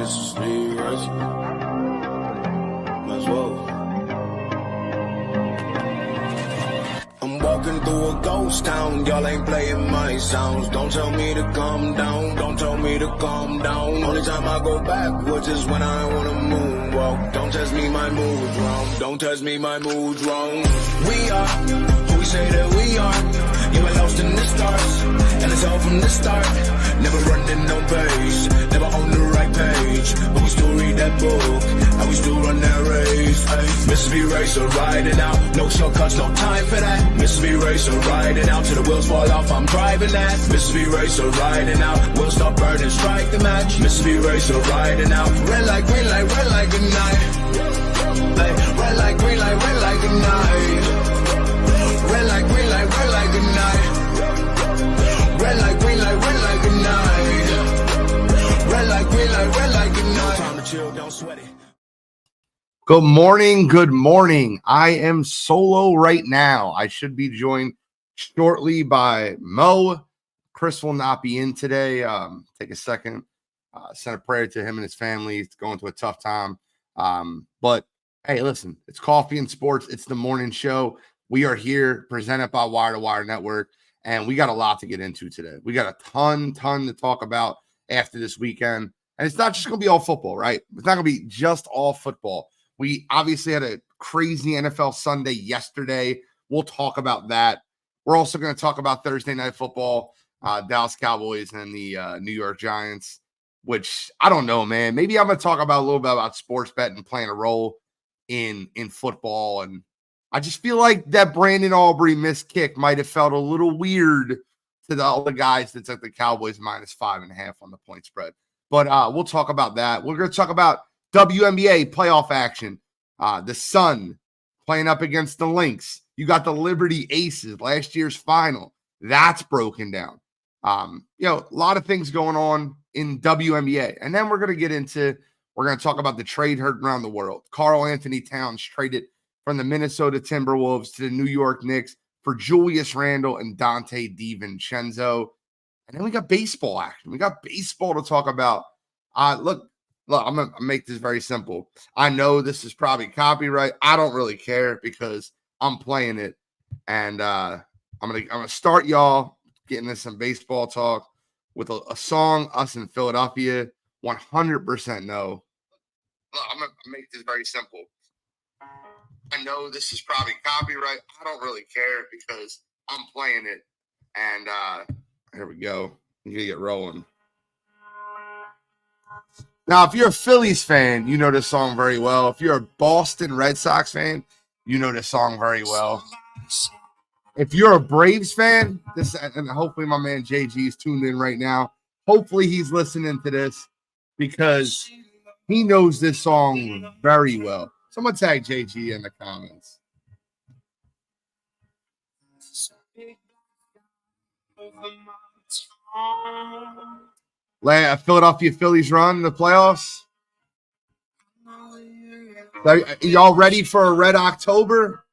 Mrs. Lee, might as well. I'm walking through a ghost town, y'all ain't playing my sounds. Don't tell me to calm down, don't tell me to calm down. Only time I go backwards is when I wanna moonwalk. Don't test me, my mood's wrong, don't test me, my mood's wrong. We are who we say that we are. You were lost in the stars, and it's all from the start. Never running no pace, never on the right page. But we still read that book, and we still run that race. Mississippi Racer riding out, no shortcuts, no time for that. Mississippi Racer riding out, till the wheels fall off, I'm driving that. Mississippi Racer riding out, we'll stop burning, strike the match. Mississippi Racer riding out, red light, green light, red light, good night. Red light, green light, red light, good night. Red light, green light, red light, good night. Red light, green light, red light, good night. Red light, green light, red light, good night. Time to chill, don't sweat it. Good morning. Good morning. I am solo right now. I should be joined shortly by Mo. Chris will not be in today. Take a second. Send a prayer to him and his family. It's going through a tough time. But hey, listen, it's Coffee and Sports. It's the morning show. We are here, presented by Wire to Wire Network, and we got a lot to get into today. We got a ton to talk about after this weekend. And it's not just going to be all football, right? It's not going to be just all football. We obviously had a crazy NFL Sunday yesterday. We'll talk about that. We're also going to talk about Thursday Night Football, Dallas Cowboys and the New York Giants, which I don't know, man. Maybe I'm going to talk about a little bit about sports betting playing a role in football. And I just feel like that Brandon Aubrey missed kick might have felt a little weird to all the guys that took the Cowboys -5.5 on the point spread. But we'll talk about that. We're going to talk about WNBA playoff action. The Sun playing up against the Lynx. You got the Liberty Aces, last year's final. That's broken down. A lot of things going on in WNBA. And then we're going to talk about the trade heard around the world. Karl Anthony Towns traded from the Minnesota Timberwolves to the New York Knicks for Julius Randle and Dante DiVincenzo. And then we got baseball action. We got baseball to talk about. Look, I'm going to make this very simple. I know this is probably copyright. I don't really care because I'm playing it. And I'm gonna start y'all getting into some baseball talk with a song us in Philadelphia 100% know. Look, I'm going to make this very simple. I know this is probably copyright. I don't really care because I'm playing it. And here we go. I'm going to get rolling. Now, if you're a Phillies fan, you know this song very well. If you're a Boston Red Sox fan, you know this song very well. If you're a Braves fan, and hopefully my man JG is tuned in right now. Hopefully he's listening to this because he knows this song very well. Someone tag JG in the comments. Philadelphia Phillies run the playoffs. Are y'all ready for a red October?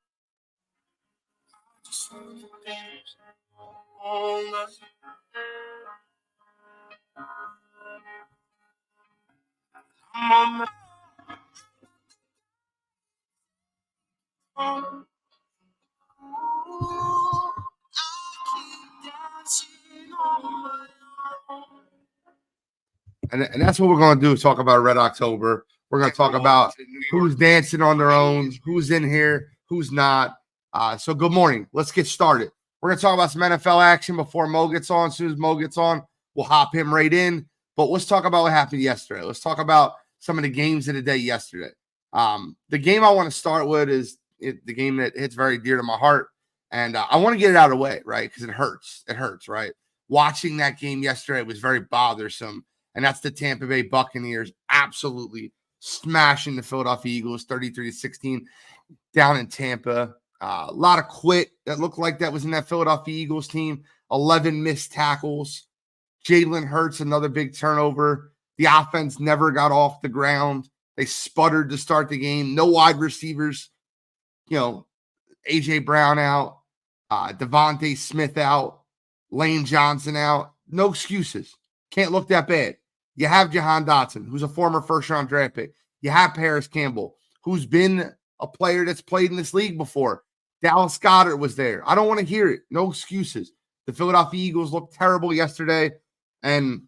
And that's what we're going to do, talk about Red October. We're going to talk about who's dancing on their own, who's in here, who's not. So good morning. Let's get started. We're going to talk about some NFL action before Mo gets on. As soon as Mo gets on, we'll hop him right in. But let's talk about what happened yesterday. Let's talk about some of the games of the day yesterday. The game I want to start with is the game that hits very dear to my heart. And I want to get it out of the way, right? Because it hurts. It hurts, right? Watching that game yesterday was very bothersome. And that's the Tampa Bay Buccaneers absolutely smashing the Philadelphia Eagles 33-16 down in Tampa. A lot of quit that looked like that was in that Philadelphia Eagles team. 11 missed tackles. Jalen Hurts, another big turnover. The offense never got off the ground. They sputtered to start the game. No wide receivers. A.J. Brown out. Devontae Smith out. Lane Johnson out. No excuses. Can't look that bad. You have Jahan Dotson, who's a former first-round draft pick. You have Paris Campbell, who's been a player that's played in this league before. Dallas Goedert was there. I don't want to hear it. No excuses. The Philadelphia Eagles looked terrible yesterday, and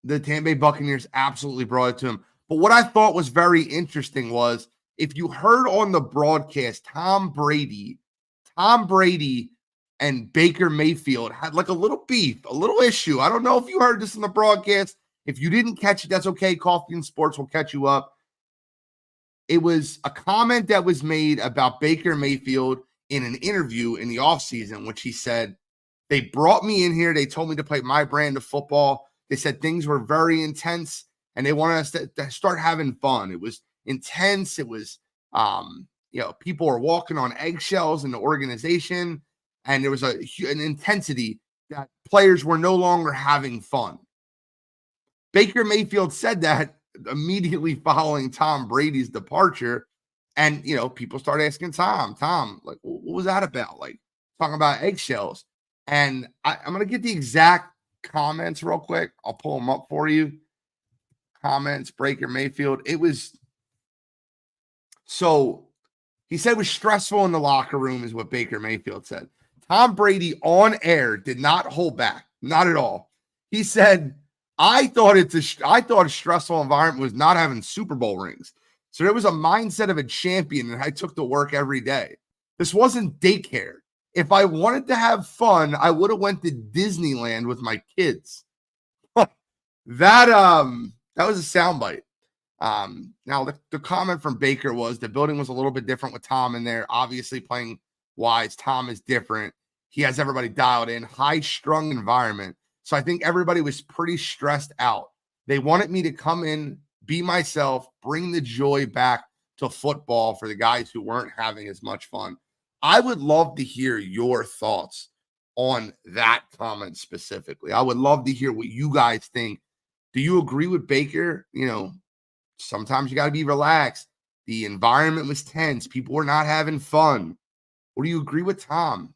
the Tampa Bay Buccaneers absolutely brought it to him. But what I thought was very interesting was, if you heard on the broadcast, Tom Brady and Baker Mayfield had like a little beef, a little issue. I don't know if you heard this in the broadcast. If you didn't catch it, that's okay. Coffee and Sports will catch you up. It was a comment that was made about Baker Mayfield in an interview in the offseason, which he said, they brought me in here. They told me to play my brand of football. They said things were very intense, and they wanted us to start having fun. It was intense. It was, people were walking on eggshells in the organization, and there was an intensity that players were no longer having fun. Baker Mayfield said that immediately following Tom Brady's departure, and people start asking Tom, like, what was that about? Like, talking about eggshells. And I'm going to get the exact comments real quick. I'll pull them up for you. Comments, Baker Mayfield. So he said it was stressful in the locker room, is what Baker Mayfield said. Tom Brady on air did not hold back. Not at all. He said, I thought a stressful environment was not having Super Bowl rings. So there was a mindset of a champion, and I took to work every day. This wasn't daycare. If I wanted to have fun, I would have went to Disneyland with my kids. That was a soundbite. Now the comment from Baker was the building was a little bit different with Tom in there. Obviously, playing wise, Tom is different. He has everybody dialed in, high-strung environment. So I think everybody was pretty stressed out. They wanted me to come in, be myself, bring the joy back to football for the guys who weren't having as much fun. I would love to hear your thoughts on that comment specifically. I would love to hear what you guys think. Do you agree with Baker? Sometimes you got to be relaxed. The environment was tense. People were not having fun. Or do you agree with Tom?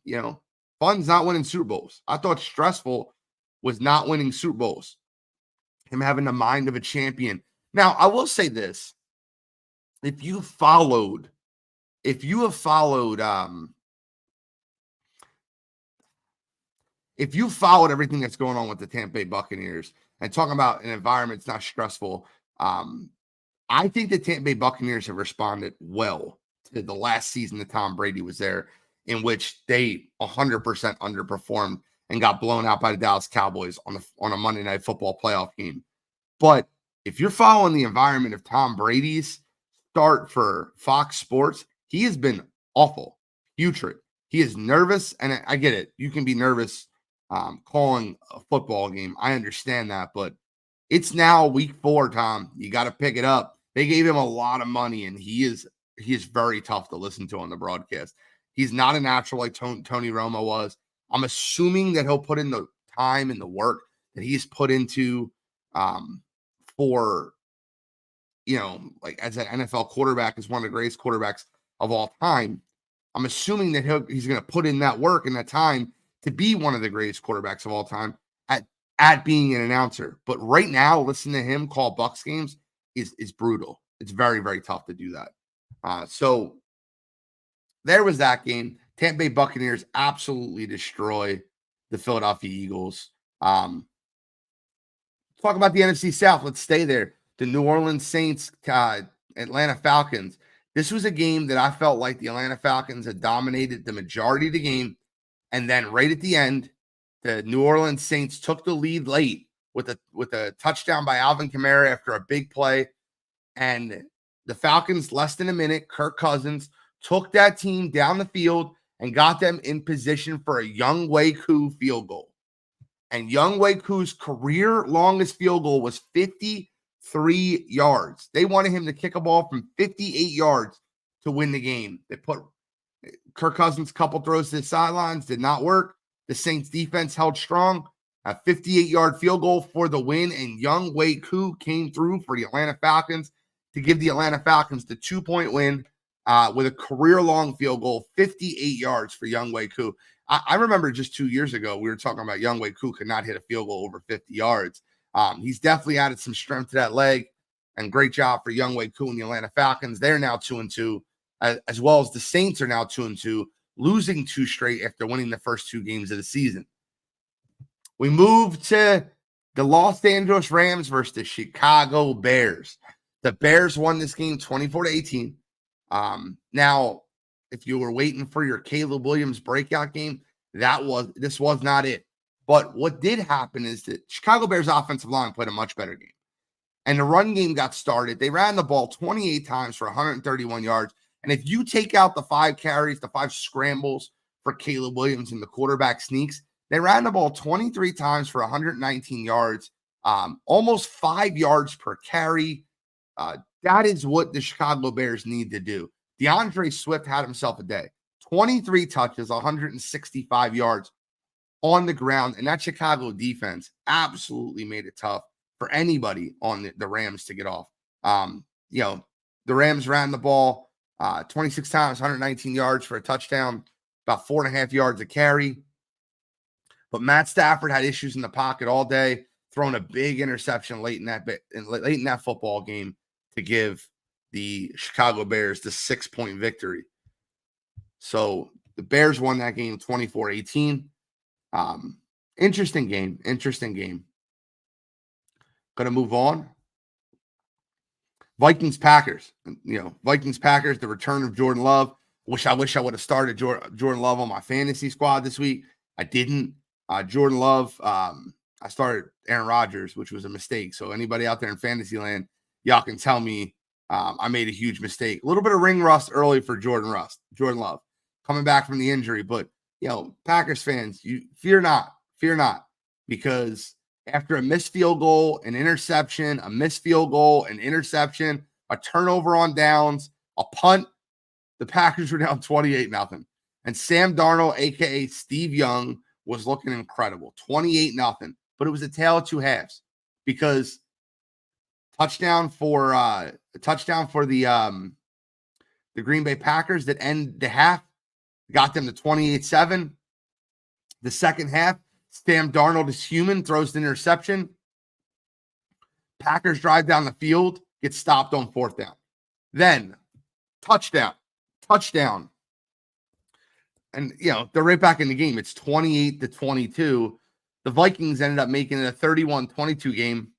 Fun's not winning Super Bowls. I thought stressful was not winning Super Bowls. Him having the mind of a champion. Now, I will say this. If you have followed everything that's going on with the Tampa Bay Buccaneers and talking about an environment that's not stressful, I think the Tampa Bay Buccaneers have responded well to the last season that Tom Brady was there, in which they 100% underperformed and got blown out by the Dallas Cowboys on a Monday Night Football playoff game. But if you're following the environment of Tom Brady's start for Fox Sports, he has been awful, putrid. He is nervous, and I get it. You can be nervous calling a football game. I understand that, but it's now week 4, Tom. You got to pick it up. They gave him a lot of money, and he is very tough to listen to on the broadcast. He's not a natural like Tony Romo was. I'm assuming that he'll put in the time and the work that he's put into for, like as an NFL quarterback, is one of the greatest quarterbacks of all time. I'm assuming that he's going to put in that work and that time to be one of the greatest quarterbacks of all time at being an announcer. But right now, listen to him call Bucs games is brutal. It's very, very tough to do that. So there was that game. Tampa Bay Buccaneers absolutely destroy the Philadelphia Eagles. Talk about the NFC South. Let's stay there. The New Orleans Saints, Atlanta Falcons. This was a game that I felt like the Atlanta Falcons had dominated the majority of the game. And then right at the end, the New Orleans Saints took the lead late with a touchdown by Alvin Kamara after a big play. And the Falcons, less than a minute, Kirk Cousins took that team down the field and got them in position for a Younghoe Koo field goal. And Younghoe Koo's career longest field goal was 53 yards. They wanted him to kick a ball from 58 yards to win the game. They put Kirk Cousins' couple throws to the sidelines, did not work. The Saints defense held strong. A 58-yard field goal for the win, and Younghoe Koo came through for the Atlanta Falcons to give the Atlanta Falcons the 2-point win with a career-long field goal, 58 yards for Younghoe Koo. I remember just 2 years ago, we were talking about Younghoe Koo could not hit a field goal over 50 yards. He's definitely added some strength to that leg, and great job for Younghoe Koo and the Atlanta Falcons. They're now 2-2, as well as the Saints are now 2-2, losing 2 straight after winning the first 2 games of the season. We move to the Los Angeles Rams versus the Chicago Bears. The Bears won this game 24-18. Now, if you were waiting for your Caleb Williams breakout game, this was not it. But what did happen is that Chicago Bears offensive line played a much better game. And the run game got started. They ran the ball 28 times for 131 yards. And if you take out the 5 carries, the 5 scrambles for Caleb Williams and the quarterback sneaks, they ran the ball 23 times for 119 yards, almost 5 yards per carry. That is what the Chicago Bears need to do. DeAndre Swift had himself a day. 23 touches, 165 yards on the ground. And that Chicago defense absolutely made it tough for anybody on the Rams to get off. The Rams ran the ball 26 times, 119 yards for a touchdown, about 4.5 yards a carry. But Matt Stafford had issues in the pocket all day, throwing a big interception late in that football game to give the Chicago Bears the 6-point victory. So the Bears won that game 24-18. Interesting game. Going to move on. Vikings-Packers. Vikings-Packers, the return of Jordan Love. I wish I would have started Jordan Love on my fantasy squad this week. I didn't. Jordan Love, I started Aaron Rodgers, which was a mistake. So anybody out there in fantasy land, y'all can tell me I made a huge mistake. A little bit of ring rust early for Jordan Love, coming back from the injury. But, Packers fans, you fear not, because after a missed field goal, an interception, a missed field goal, an interception, a turnover on downs, a punt, the Packers were down 28-0. And Sam Darnold, a.k.a. Steve Young, was looking incredible, 28-0. But it was a tale of 2 halves, because touchdown for the Green Bay Packers that end the half got them to 28-7. The second half, Sam Darnold is human, throws the interception. Packers drive down the field, get stopped on 4th down. Then touchdown. And, they're right back in the game. It's 28-22. The Vikings ended up making it a 31-22 game,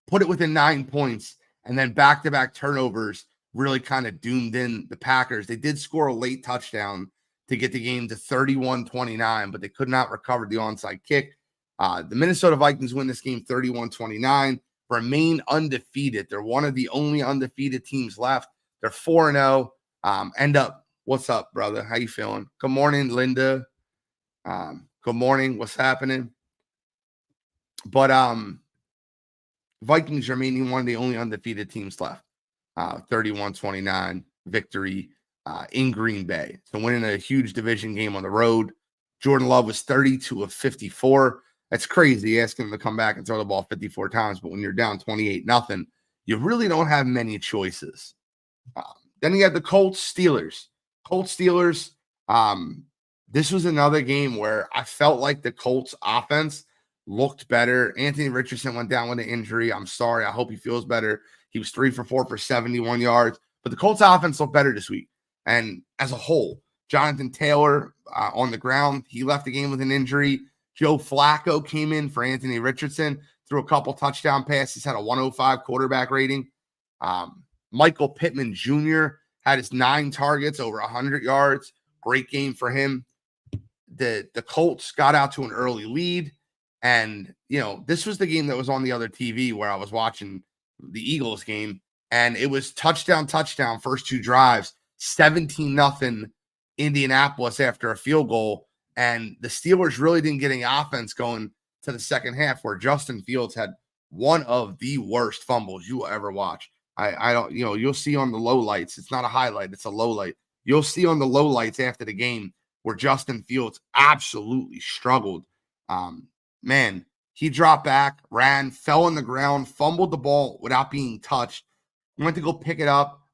put it within 9 points, and then back-to-back turnovers really kind of doomed in the Packers. They did score a late touchdown to get the game to 31-29, but they could not recover the onside kick. The Minnesota Vikings win this game 31-29, remain undefeated. They're one of the only undefeated teams left. They're 4-0. What's up, brother? How you feeling? Good morning, Linda. Good morning. What's happening? But Vikings remaining one of the only undefeated teams left. 31-29 victory in Green Bay. So winning a huge division game on the road. Jordan Love was 32 of 54. That's crazy asking him to come back and throw the ball 54 times. But when you're down 28-0, you really don't have many choices. Then you have the Colts-Steelers. This was another game where I felt like the Colts offense looked better. Anthony Richardson went down with an injury. I'm sorry. I hope he feels better. He was 3 for 4 for 71 yards. But the Colts offense looked better this week. And as a whole, Jonathan Taylor on the ground, he left the game with an injury. Joe Flacco came in for Anthony Richardson, threw a couple touchdown passes, had a 105 quarterback rating. Michael Pittman Jr. had his 9 targets, over 100 yards. Great game for him. The Colts got out to an early lead. And, this was the game that was on the other TV where I was watching the Eagles game. And it was touchdown, first 2 drives, 17-0 Indianapolis after a field goal. And the Steelers really didn't get any offense going to the second half, where Justin Fields had one of the worst fumbles you will ever watch. I don't, you'll see on the low lights. It's not a highlight. It's a low light. You'll see on the low lights after the game where Justin Fields absolutely struggled. Man, he dropped back, ran, fell on the ground, fumbled the ball without being touched. Went to go pick it up.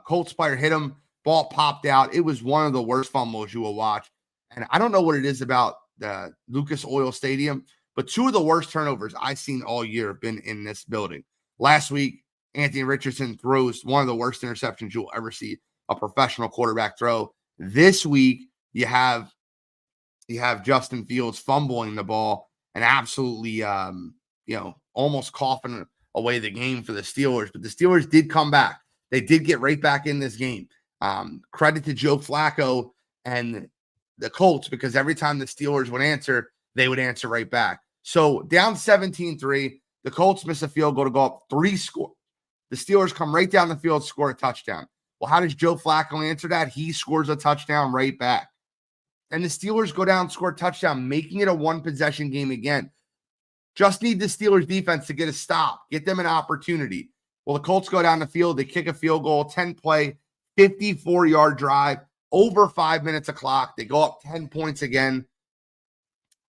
Colt Spire hit him. Ball popped out. It was one of the worst fumbles you will watch. And I don't know what it is about the Lucas Oil Stadium, But two of the worst turnovers I've seen all year have been in this building. Last week, Anthony Richardson throws one of the worst interceptions you'll ever see a professional quarterback throw. This week, you have Justin Fields fumbling the ball and absolutely, almost coughing away the game for the Steelers. But the Steelers did come back. They did get right back in this game. Credit to Joe Flacco and the Colts, because every time the Steelers would answer, they would answer right back. So down 17-3, the Colts miss a field goal to go up 3 scores. The Steelers come right down the field, score a touchdown. Well, how does Joe Flacco answer that? He scores a touchdown right back. And the Steelers go down, score a touchdown, making it a one-possession game again. Just need the Steelers defense to get a stop, get them an opportunity. Well, the Colts go down the field, they kick a field goal, 10-play, 54-yard drive, over 5 minutes of clock. They go up 10 points again.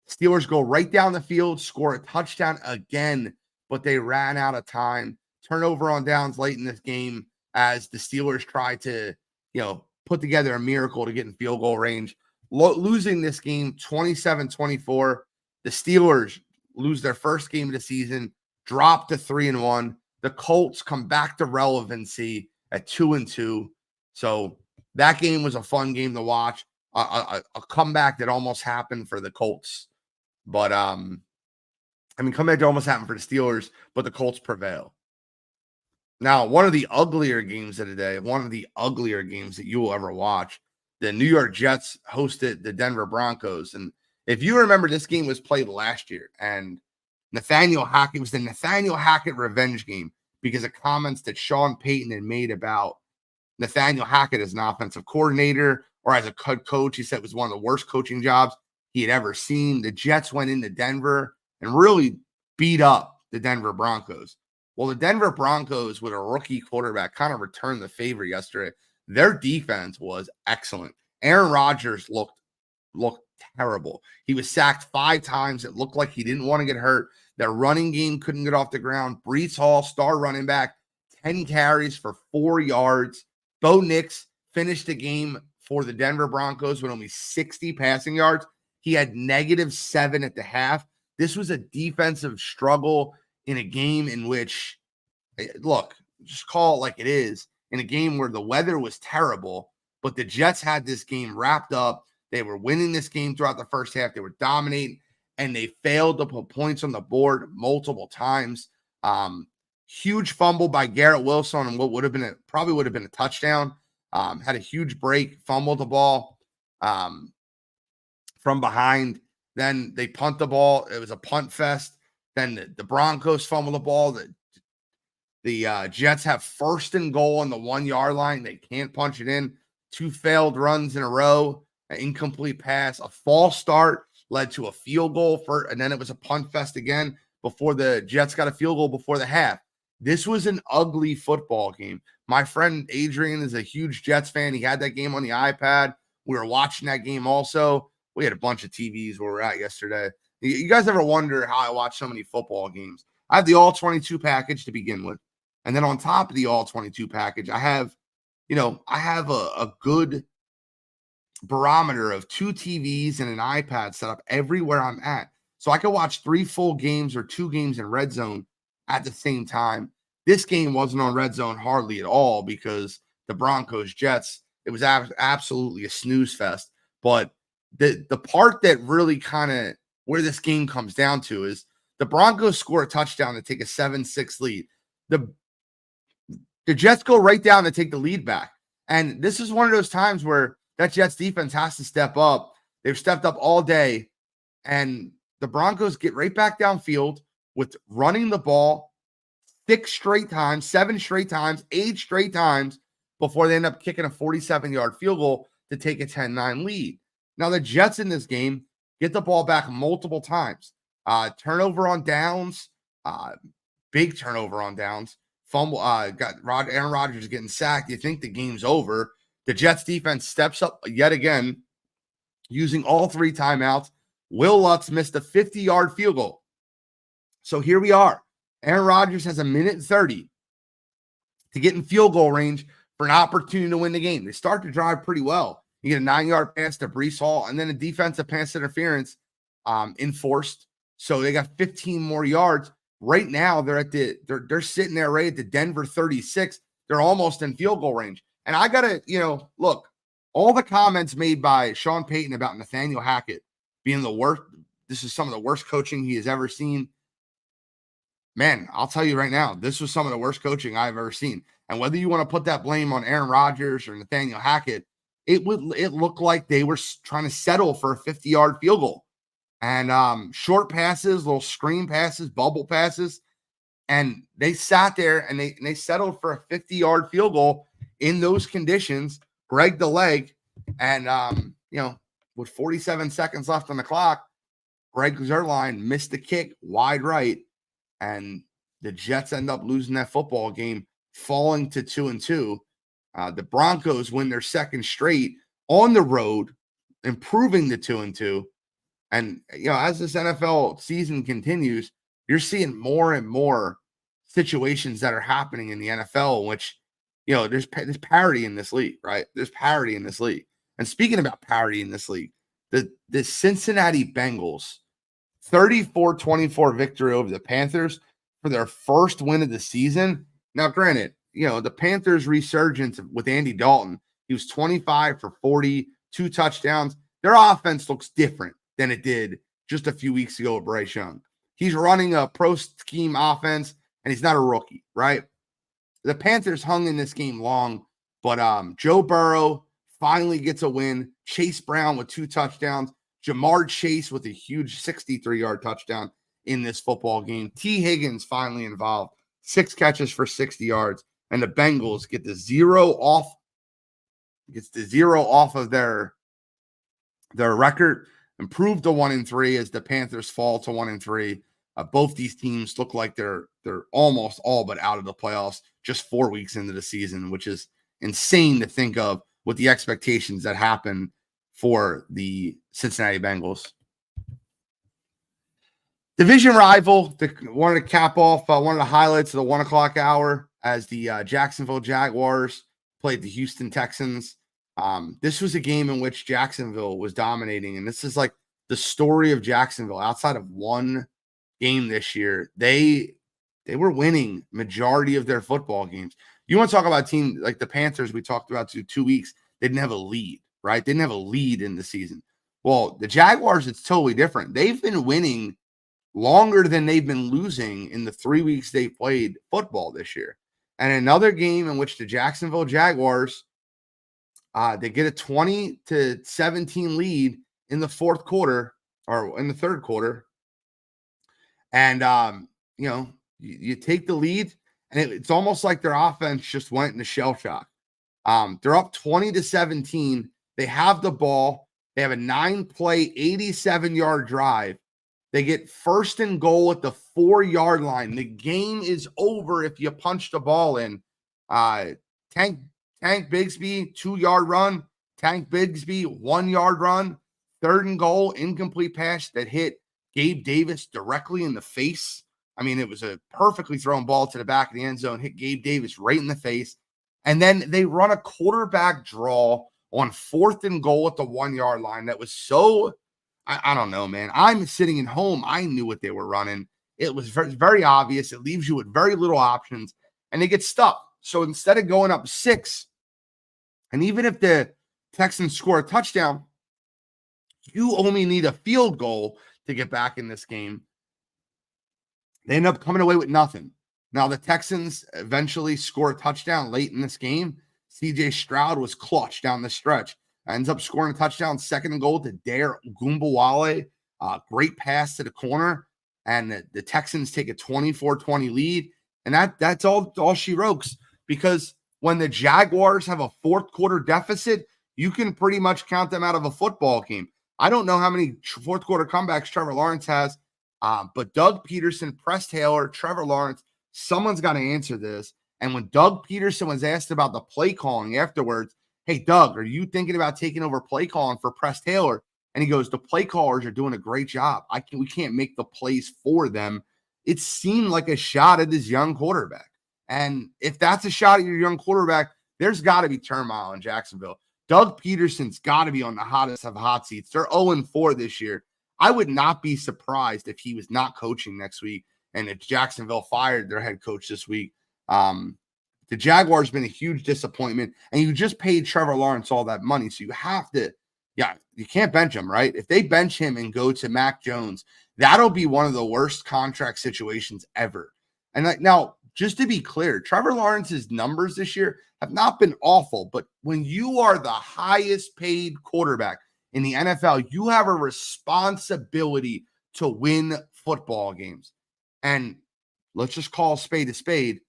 Steelers go right down the field, score a touchdown again, but they ran out of time. Turnover on downs late in this game as the Steelers try to, put together a miracle to get in field goal range. Losing this game 27-24. The Steelers lose their first game of the season, drop to 3-1. The Colts come back to relevancy at 2-2. So that game was a fun game to watch. A comeback that almost happened for the Colts. But, comeback that almost happened for the Steelers, but the Colts prevail. Now, one of the uglier games of the day, one of the uglier games that you will ever watch, the New York Jets hosted the Denver Broncos. And if you remember, this game was played last year, and Nathaniel Hackett was the Nathaniel Hackett revenge game because of comments that Sean Payton had made about Nathaniel Hackett as an offensive coordinator or as a coach. He said it was one of the worst coaching jobs he had ever seen. The Jets went into Denver and really beat up the Denver Broncos. Well, the Denver Broncos, with a rookie quarterback, kind of returned the favor yesterday. Their defense was excellent. Aaron Rodgers looked terrible. He was sacked 5 times. It looked like he didn't want to get hurt. Their running game couldn't get off the ground. Breece Hall, star running back, 10 carries for 4 yards. Bo Nix finished the game for the Denver Broncos with only 60 passing yards. He had -7 at the half. This was a defensive struggle in a game in which, look, just call it like it is, in a game where the weather was terrible, but the Jets had this game wrapped up. They were winning this game throughout the first half. They were dominating, and they failed to put points on the board multiple times. Huge fumble by Garrett Wilson on what probably would have been a touchdown. Had a huge break, fumbled the ball from behind. Then they punt the ball. It was a punt fest. Then the Broncos fumble the ball. The Jets have 1st and goal on the 1-yard line. They can't punch it in. 2 failed runs in a row, an incomplete pass, a false start led to a field goal and then it was a punt fest again before the Jets got a field goal before the half. This was an ugly football game. My friend Adrian is a huge Jets fan. He had that game on the iPad. We were watching that game also. We had a bunch of TVs where we were at yesterday. You guys ever wonder how I watch so many football games? I have the All-22 package to begin with. And then on top of the All-22 package, I have a good barometer of 2 TVs and an iPad set up everywhere I'm at. So I could watch 3 full games or 2 games in Red Zone at the same time. This game wasn't on Red Zone hardly at all because the Broncos Jets, it was absolutely a snooze fest. But the part that really kind of where this game comes down to is the Broncos score a touchdown to take a 7-6 lead. The Jets go right down to take the lead back. And this is one of those times where that Jets defense has to step up. They've stepped up all day. And the Broncos get right back downfield with running the ball 6 straight times, 7 straight times, 8 straight times before they end up kicking a 47-yard field goal to take a 10-9 lead. Now, the Jets in this game get the ball back multiple times. Turnover on downs, big turnover on downs. Fumble, Aaron Rodgers getting sacked. You think the game's over. The Jets defense steps up yet again, using all 3 timeouts. Will Lutz missed a 50-yard field goal. So here we are. Aaron Rodgers has 1:30 to get in field goal range for an opportunity to win the game. They start to drive pretty well. You get a 9-yard pass to Breece Hall, and then a defensive pass interference enforced. So they got 15 more yards. Right now, they're sitting there right at the Denver 36. They're almost in field goal range. And I gotta, look, all the comments made by Sean Payton about Nathaniel Hackett being the worst, this is some of the worst coaching he has ever seen. Man, I'll tell you right now, this was some of the worst coaching I've ever seen. And whether you want to put that blame on Aaron Rodgers or Nathaniel Hackett, it looked like they were trying to settle for a 50-yard field goal. And short passes, little screen passes, bubble passes. And they sat there and they settled for a 50-yard field goal in those conditions. Greg the leg. And, with 47 seconds left on the clock, Greg Zuerlein missed the kick wide right. And the Jets end up losing that football game, falling to 2-2. The Broncos win their second straight on the road, improving to 2-2. And, as this NFL season continues, you're seeing more and more situations that are happening in the NFL, in which, there's parity in this league, right? There's parity in this league. And speaking about parity in this league, the Cincinnati Bengals, 34-24 victory over the Panthers for their first win of the season. Now, granted, the Panthers' resurgence with Andy Dalton, he was 25 for 40, 2 touchdowns. Their offense looks different than it did just a few weeks ago with Bryce Young. He's running a pro scheme offense, and he's not a rookie, right? The Panthers hung in this game long, but Joe Burrow finally gets a win. Chase Brown with 2 touchdowns. Jamar Chase with a huge 63-yard touchdown in this football game. T. Higgins finally involved. 6 catches for 60 yards. And the Bengals get the zero off of their record, improved to 1-3 as the Panthers fall to 1-3. Both these teams look like they're almost all but out of the playoffs just 4 weeks into the season, which is insane to think of with the expectations that happen for the Cincinnati Bengals. Division rival, wanted to cap off one of the highlights of the 1 o'clock hour as the Jacksonville Jaguars played the Houston Texans. This was a game in which Jacksonville was dominating, and this is like the story of Jacksonville. Outside of one game this year, they were winning majority of their football games. You want to talk about a team like the Panthers we talked about 2 weeks, they didn't have a lead, right? They didn't have a lead in the season. Well, the Jaguars, it's totally different. They've been winning longer than they've been losing in the 3 weeks they played football this year. And another game in which the Jacksonville Jaguars, they get a 20-17 lead in the fourth quarter or in the third quarter. And, you take the lead and it's almost like their offense just went into shell shock. They're up 20-17. They have the ball. They have a 9-play, 87-yard drive. They get 1st and goal at the 4-yard line. The game is over if you punch the ball in. Tank Bigsby, 2-yard run. Tank Bigsby, 1-yard run. 3rd and goal, incomplete pass that hit Gabe Davis directly in the face. I mean, it was a perfectly thrown ball to the back of the end zone, hit Gabe Davis right in the face. And then they run a quarterback draw on 4th and goal at the 1-yard line. That was so, I don't know, man. I'm sitting at home. I knew what they were running. It was very, very obvious. It leaves you with very little options, and they get stuck. So instead of going up 6, and even if the Texans score a touchdown, you only need a field goal to get back in this game. They end up coming away with nothing. Now, the Texans eventually score a touchdown late in this game. CJ Stroud was clutch down the stretch. Ends up scoring a touchdown, 2nd and goal to Dare Goombawale. Great pass to the corner. And the Texans take a 24-20 lead. And that's all she wrote. Because when the Jaguars have a fourth quarter deficit, you can pretty much count them out of a football game. I don't know how many fourth quarter comebacks Trevor Lawrence has, but Doug Peterson, Press Taylor, Trevor Lawrence, someone's got to answer this. And when Doug Peterson was asked about the play calling afterwards, hey, Doug, are you thinking about taking over play calling for Press Taylor? And he goes, the play callers are doing a great job. We can't make the plays for them. It seemed like a shot at this young quarterback. And if that's a shot at your young quarterback, there's got to be turmoil in Jacksonville. Doug Peterson's got to be on the hottest of hot seats. They're 0-4 this year. I would not be surprised if he was not coaching next week and if Jacksonville fired their head coach this week. The Jaguars been a huge disappointment, and you just paid Trevor Lawrence all that money, so you have to, you can't bench him, right? If they bench him and go to Mac Jones, that'll be one of the worst contract situations ever. And now, just to be clear, Trevor Lawrence's numbers this year have not been awful, but when you are the highest paid quarterback in the NFL, you have a responsibility to win football games. And let's just call a spade.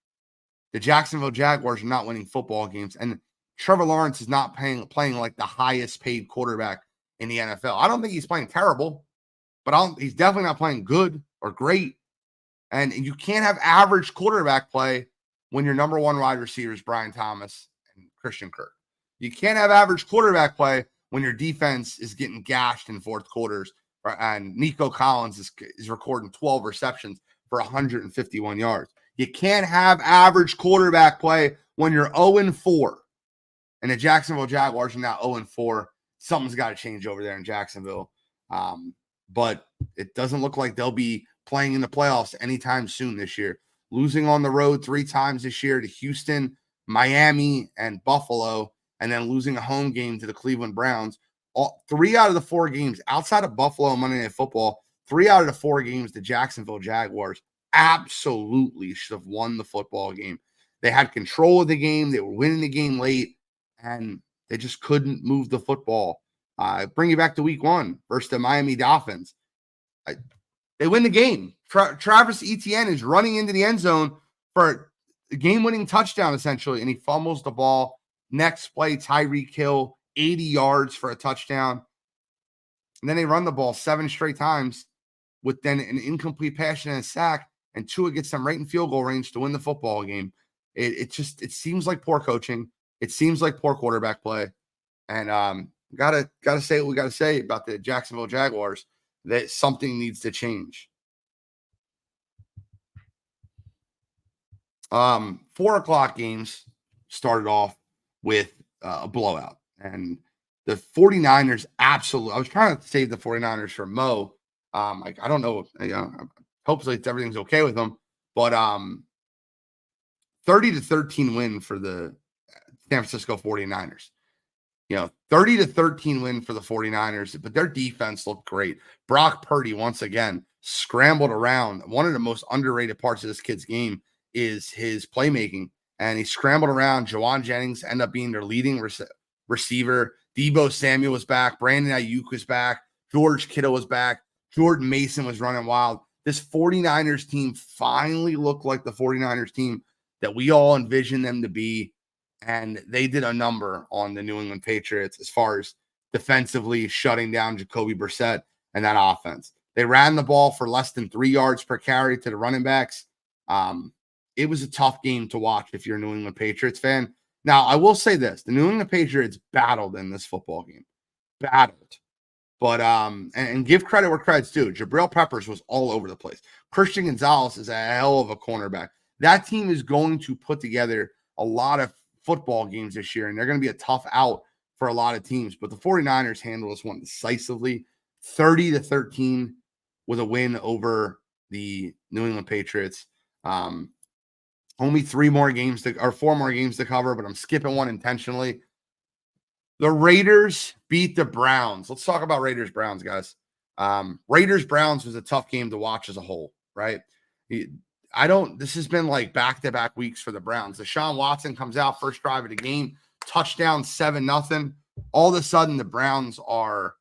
The Jacksonville Jaguars are not winning football games, and Trevor Lawrence is not playing like the highest paid quarterback in the NFL. I don't think he's playing terrible, but he's definitely not playing good or great. And you can't have average quarterback play when your number one wide receiver is Brian Thomas and Christian Kirk. You can't have average quarterback play when your defense is getting gashed in fourth quarters, and Nico Collins is recording 12 receptions for 151 yards. You can't have average quarterback play when you're 0-4. And the Jacksonville Jaguars are now 0-4. Something's got to change over there in Jacksonville. But it doesn't look like they'll be playing in the playoffs anytime soon this year. Losing on the road 3 times this year to Houston, Miami, and Buffalo, and then losing a home game to the Cleveland Browns. 3 out of the 4 games outside of Buffalo and Monday Night Football, 3 out of the 4 games, the Jacksonville Jaguars absolutely should have won the football game. They had control of the game. They were winning the game late, and they just couldn't move the football. Bring you back to week 1 versus the Miami Dolphins. They win the game. Travis Etienne is running into the end zone for a game-winning touchdown, essentially, and he fumbles the ball. Next play, Tyreek Hill, 80 yards for a touchdown. And then they run the ball 7 straight times with then an incomplete pass and a sack, and Tua gets them right in field goal range to win the football game. It seems like poor coaching. It seems like poor quarterback play. And gotta say what we gotta say about the Jacksonville Jaguars, that something needs to change. 4:00 games started off with a blowout, and the 49ers absolutely. I was trying to save the 49ers for Mo. I don't know. Hopefully everything's okay with them, but 30-13 win for the San Francisco 49ers. 30-13 win for the 49ers, but their defense looked great. Brock Purdy, once again, scrambled around. One of the most underrated parts of this kid's game is his playmaking, and he scrambled around. Jawan Jennings ended up being their leading receiver. Deebo Samuel was back. Brandon Ayuk was back. George Kittle was back. Jordan Mason was running wild. This 49ers team finally looked like the 49ers team that we all envisioned them to be. And they did a number on the New England Patriots as far as defensively shutting down Jacoby Brissett and that offense. They ran the ball for less than 3 yards per carry to the running backs. It was a tough game to watch if you're a New England Patriots fan. Now, I will say this. The New England Patriots battled in this football game. Battled. But, and give credit where credit's due. Jabril Peppers was all over the place. Christian Gonzalez is a hell of a cornerback. That team is going to put together a lot of football games this year, and they're going to be a tough out for a lot of teams. But the 49ers handled this one decisively, 30-13 with a win over the New England Patriots. Only 4 more games to cover, but I'm skipping one intentionally. The Raiders beat the Browns. Let's talk about Raiders-Browns, guys. Raiders-Browns was a tough game to watch as a whole, right? This has been like back-to-back weeks for the Browns. Deshaun Watson comes out first drive of the game, touchdown 7-0. All of a sudden, the Browns are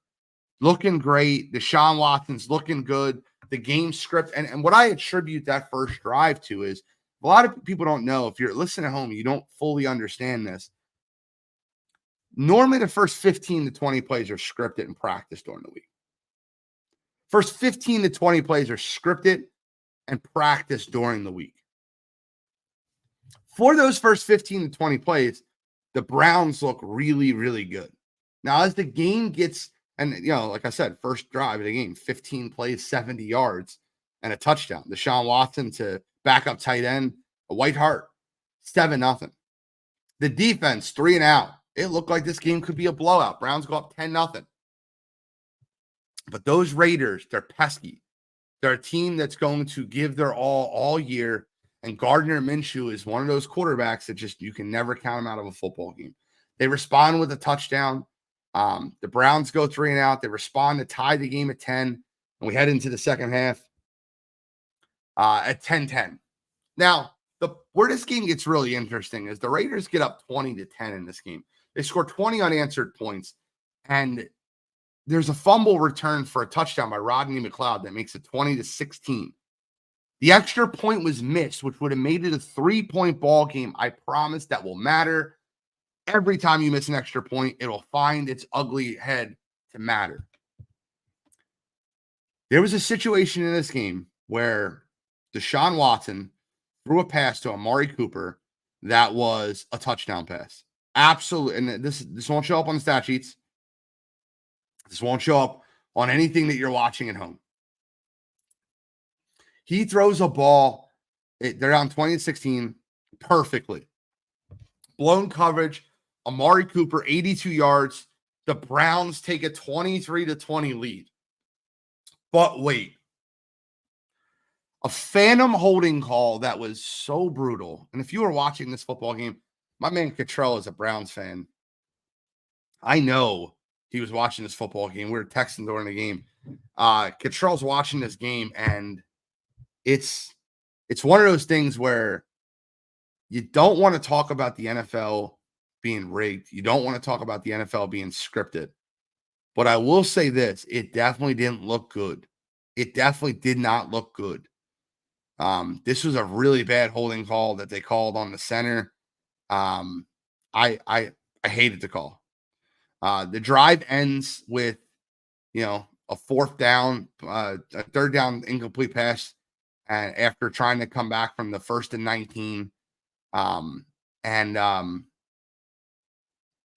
looking great. Deshaun Watson's looking good. The game script, and what I attribute that first drive to is a lot of people don't know. If you're listening at home, you don't fully understand this. Normally, the first 15 to 20 plays are scripted and practiced during the week. First 15 to 20 plays are scripted and practiced during the week. For those first 15 to 20 plays, the Browns look really, really good. Now, as the game gets, and like I said, first drive of the game, 15 plays, 70 yards, and a touchdown. Deshaun Watson to backup tight end, a White Hart, 7-0. The defense, 3 and out. It looked like this game could be a blowout. Browns go up 10-0. But those Raiders, they're pesky. They're a team that's going to give their all year. And Gardner Minshew is one of those quarterbacks that just you can never count him out of a football game. They respond with a touchdown. The Browns go 3 and out. They respond to tie the game at 10. And we head into the second half at 10-10. Now, where this game gets really interesting is the Raiders get up 20-10 in this game. They score 20 unanswered points. And there's a fumble return for a touchdown by Rodney McLeod that makes it 20-16. The extra point was missed, which would have made it a 3-point ball game. I promise that will matter. Every time you miss an extra point, it'll find its ugly head to matter. There was a situation in this game where Deshaun Watson threw a pass to Amari Cooper that was a touchdown pass. Absolutely. And this won't show up on the stat sheets. This won't show up on anything that you're watching at home. He throws a ball. They're down 20-16 perfectly. Blown coverage. Amari Cooper, 82 yards. The Browns take a 23-20 lead. But wait. A phantom holding call that was so brutal. And if you were watching this football game, my man Cottrell is a Browns fan. I know he was watching this football game. We were texting during the game. Cottrell's watching this game, and it's one of those things where you don't want to talk about the NFL being rigged. You don't want to talk about the NFL being scripted. But I will say this, it definitely didn't look good. It definitely did not look good. This was a really bad holding call that they called on the center. I hated the call. The drive ends with, a fourth down, a third down incomplete pass, and after trying to come back from the 1st and 19,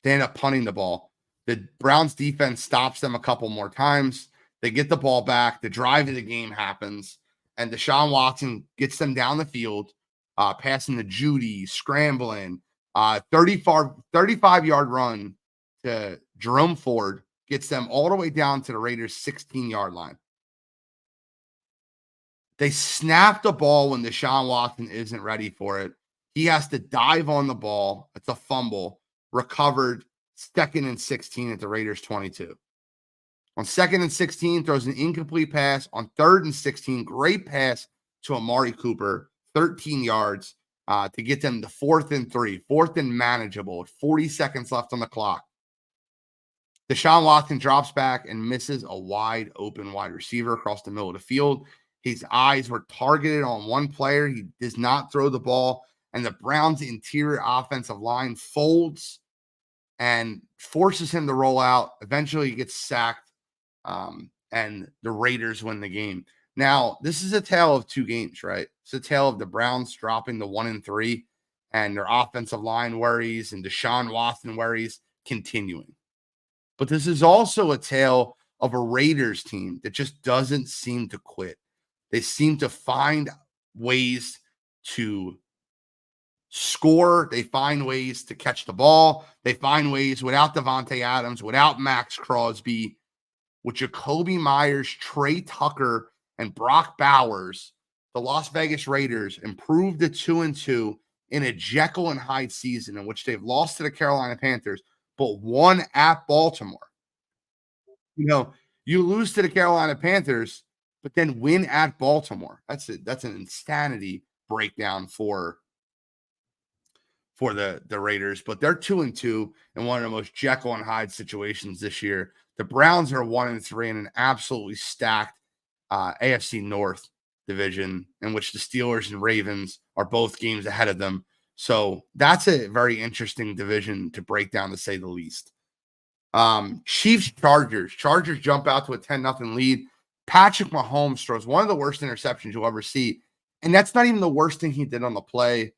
they end up punting the ball. The Browns defense stops them a couple more times. They get the ball back. The drive of the game happens, and Deshaun Watson gets them down the field, passing to Judy, scrambling, 35-yard run to Jerome Ford, gets them all the way down to the Raiders' 16-yard line. They snap the ball when Deshaun Watson isn't ready for it. He has to dive on the ball. It's a fumble. Recovered, 2nd and 16 at the Raiders' 22. On 2nd and 16, throws an incomplete pass. On 3rd and 16, great pass to Amari Cooper, 13 yards to get them to 4th and 3, 4th and manageable, 40 seconds left on the clock. Deshaun Watson drops back and misses a wide open wide receiver across the middle of the field. His eyes were targeted on one player. He does not throw the ball, and the Browns' interior offensive line folds and forces him to roll out. Eventually, he gets sacked, and the Raiders win the game. Now, this is a tale of two games, right? It's a tale of the Browns dropping to 1-3, and their offensive line worries and Deshaun Watson worries continuing. But this is also a tale of a Raiders team that just doesn't seem to quit. They seem to find ways to score. They find ways to catch the ball. They find ways without Davante Adams, without Max Crosby, with Jacoby Myers, Trey Tucker, and Brock Bowers. The Las Vegas Raiders improved to 2-2 in a Jekyll and Hyde season in which they've lost to the Carolina Panthers, but won at Baltimore. You lose to the Carolina Panthers, but then win at Baltimore. That's an insanity breakdown for the Raiders, but they're 2-2 in one of the most Jekyll and Hyde situations this year. The Browns are 1-3 in an absolutely stacked AFC North division in which the Steelers and Ravens are both games ahead of them. So that's a very interesting division to break down, to say the least. Chiefs, Chargers. Chargers jump out to a 10-0 lead. Patrick Mahomes throws one of the worst interceptions you'll ever see. And that's not even the worst thing he did on the play.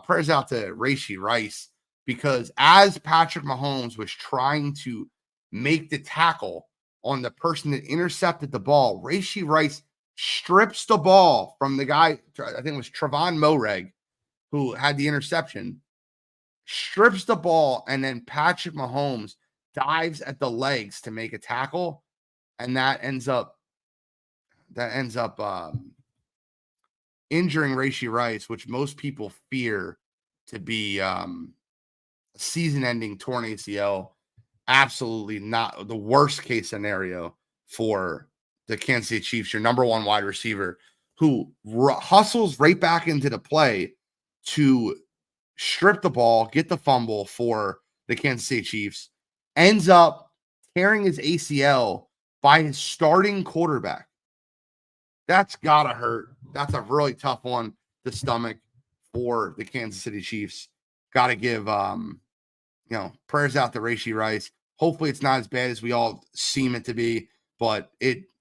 Prayers out to Rashee Rice, because as Patrick Mahomes was trying to make the tackle on the person that intercepted the ball, Rashee Rice strips the ball from the guy, I think it was Trevon Moehrig, who had the interception, strips the ball, and then Patrick Mahomes dives at the legs to make a tackle. and that ends up injuring Rashee Rice, which most people fear to be a season-ending torn ACL. Absolutely not the worst case scenario for the Kansas City Chiefs, your number one wide receiver, who hustles right back into the play to strip the ball, get the fumble for the Kansas City Chiefs, ends up tearing his ACL by his starting quarterback. That's gotta hurt. That's a really tough one to stomach for the Kansas City Chiefs. Gotta give prayers out to Rashee Rice. Hopefully it's not as bad as we all seem it to be, but